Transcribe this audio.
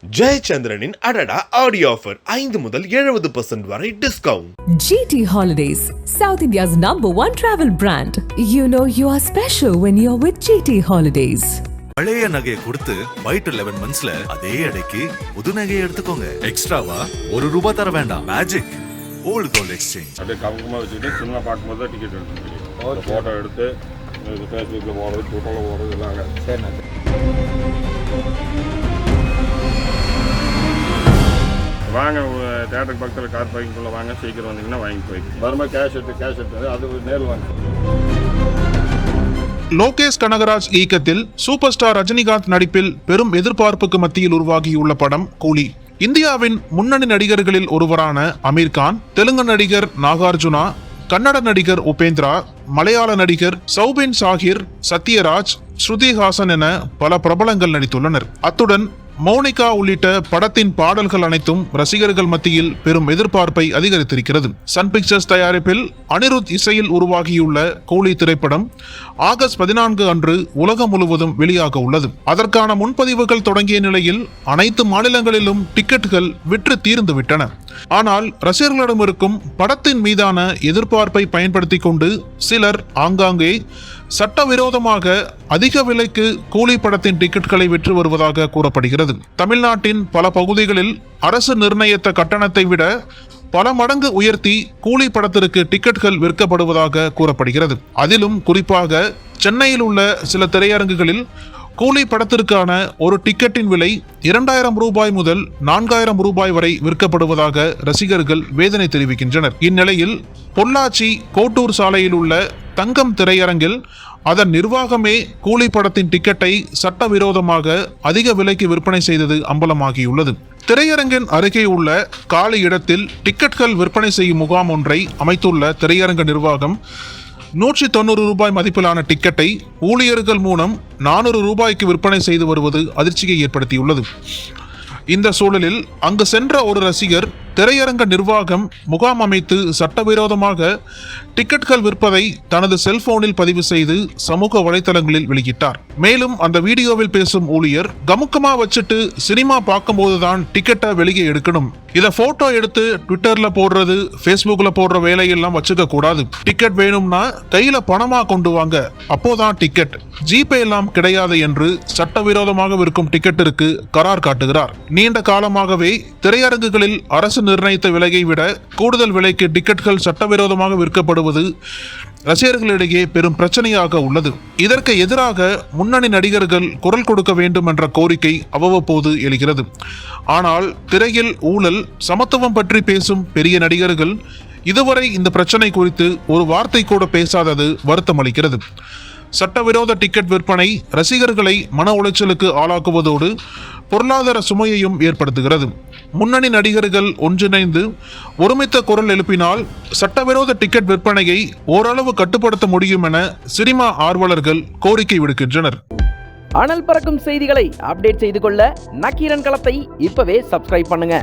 ஜெயச்சந்திரனின் அடடா audio offer 5 முதல் 70% வரை discount. GT Holidays, South India's #1 travel brand. You know you are special when you're with GT Holidays. பழைய நகையை கொடுத்து white 11 மந்த்ஸ்ல அதே எடைக்கு புது நகையை எடுத்துக்கோங்க. எக்ஸ்ட்ராவா ₹1 தர வேண்டாம். Magic old gold exchange. அப்படியே கவனமாக வச்சுட்டு சினிமா பார்க்கும்போது தான் டிக்கெட் எடுக்க முடியும். ஃபோட்டோ எடுத்து ஃபேஸ்புக்கில் போடுறது, ட்விட்டரில் போடுறது இல்லாங்க. சரி, வாங்க தேட்டருக்கு பக்கத்தில் கார் பார்க்கிங்குள்ளே வாங்க, சீக்கிரம் வந்தீங்கன்னா வாங்கி போய்க்கு. வரும்போது கேஷ் எடுத்து அது நேரில் வாங்க. லோகேஷ் கனகராஜ் இயக்கத்தில் சூப்பர் ஸ்டார் ரஜினிகாந்த் நடிப்பில் பெரும் எதிர்பார்ப்புக்கு மத்தியில் உருவாகியுள்ள படம் கூலி. இந்தியாவின் முன்னணி நடிகர்களில் ஒருவரான அமீர் கான், தெலுங்கு நடிகர் நாகார்ஜுனா, கன்னட நடிகர் உபேந்திரா, மலையாள நடிகர் சௌபின் சாஹிர், சத்யராஜ், ஸ்ருதி ஹாசன் என பல பிரபலங்கள் நடித்துள்ளனர். அத்துடன் மௌனிகா உள்ளிட்ட படத்தின் பாடல்கள் அனைத்தும் ரசிகர்கள் மத்தியில் பெரும் எதிர்பார்ப்பை அதிகரித்திருக்கிறது. சன் பிக்சர்ஸ் தயாரிப்பில் அனிருத் இசையில் உருவாகியுள்ள கூலி திரைப்படம் ஆகஸ்ட் 14 அன்று உலகம் முழுவதும் வெளியாக உள்ளது. அதற்கான முன்பதிவுகள் தொடங்கிய நிலையில் அனைத்து மாநிலங்களிலும் டிக்கெட்டுகள் விற்று தீர்ந்து விட்டன. ஆனால் ரசிகர்களிடம் இருக்கும் படத்தின் மீதான எதிர்பார்ப்பை பயன்படுத்தி கொண்டு சிலர் ஆங்காங்கே சட்டவிரோதமாக அதிக விலைக்கு கூலி படத்தின் டிக்கெட்டுகளை விற்று வருவதாக கூறப்படுகிறது. தமிழ்நாட்டின் பல பகுதிகளில் அரசு நிர்ணயித்த கட்டணத்தை விட பல மடங்கு உயர்த்தி கூலி படத்திற்கு டிக்கெட்டுகள் விற்கப்படுவதாக கூறப்படுகிறது. அதிலும் குறிப்பாக சென்னையில் உள்ள சில திரையரங்குகளில் கூலி படத்திற்கான ஒரு டிக்கெட்டின் விலை ₹2000 முதல் ₹4000 வரை விற்கப்படுவதாக ரசிகர்கள் வேதனை தெரிவிக்கின்றனர். இந்நிலையில் பொள்ளாச்சி கோட்டூர் சாலையில் உள்ள தங்கம் திரையரங்கில் அதன் நிர்வாகமே கூலி படத்தின் டிக்கெட்டை சட்டவிரோதமாக அதிக விலைக்கு விற்பனை செய்தது அம்பலமாகியுள்ளது. திரையரங்கின் அருகே உள்ள காலி இடத்தில் டிக்கெட்டுகள் விற்பனை செய்யும் முகாம் ஒன்றை அமைத்துள்ள திரையரங்க நிர்வாகம் ₹190 மதிப்பிலான டிக்கெட்டை ஊழியர்கள் மூலம் ₹400 விற்பனை செய்து வருவது அதிர்ச்சியை ஏற்படுத்தியுள்ளது. இந்த சூழலில் அங்கு சென்ற ஒரு ரசிகர் திரையரங்க நிர்வாகம் முகாம் அமைத்து சட்டவிரோதமாக டிக்கெட்டுகள் விற்பதை தனது செல்போனில் பதிவு செய்து சமூக வலைதளங்களில் வெளியிட்டார். மேலும் அந்த வீடியோவில் பேசும் ஊழியர், கமுக்கமா வச்சுட்டு சினிமா பார்க்கும்போதுதான் டிக்கெட்டை வெளியே எடுக்கணும், இதை போட்டோ எடுத்து ட்விட்டர்ல போடுறது, ஃபேஸ்புக்ல போடுற வேலையெல்லாம் வச்சுக்க கூடாது, டிக்கெட் வேணும்னா கையில பணமா கொண்டு வாங்க, அப்போதான் டிக்கெட், ஜிபே எல்லாம் கிடையாது என்று சட்டவிரோதமாக விற்கும் டிக்கெட்டிற்கு கரார் காட்டுகிறார். நீண்ட காலமாகவே திரையரங்குகளில் அரசு நிர்ணயித்த விலையை விட கூடுதல் விலைக்கு டிக்கெட்டுகள் சட்டவிரோதமாக விற்கப்படுவது ரசிகர்களிடையே பெரும் பிரச்சனையாக உள்ளது. இதற்கு எதிராக முன்னணி நடிகர்கள் குரல் கொடுக்க வேண்டும் என்ற கோரிக்கை அவ்வப்போது எழுகிறது. ஆனால் திரையில் ஊழல், சமத்துவம் பற்றி பேசும் பெரிய நடிகர்கள் இதுவரை இந்த பிரச்சனை குறித்து ஒரு வார்த்தை கூட பேசாதது வருத்தம் அளிக்கிறது. சட்டவிரோத டிக்கெட் விற்பனை ரசிகர்களை மன உளைச்சலுக்கு ஆளாக்குவதோடு பொருளாதார சுமையையும் ஏற்படுத்துகிறது. முன்னணி நடிகர்கள் ஒன்றிணைந்து ஒருமித்த குரல் எழுப்பினால் சட்டவிரோத டிக்கெட் விற்பனையை ஓரளவு கட்டுப்படுத்த முடியும் என சினிமா ஆர்வலர்கள் கோரிக்கை விடுக்கின்றனர். அனல் பறக்கும் செய்திகளை அப்டேட் செய்து கொள்ள நக்கீரன் களத்தை இப்பவே சப்ஸ்கிரைப் பண்ணுங்க.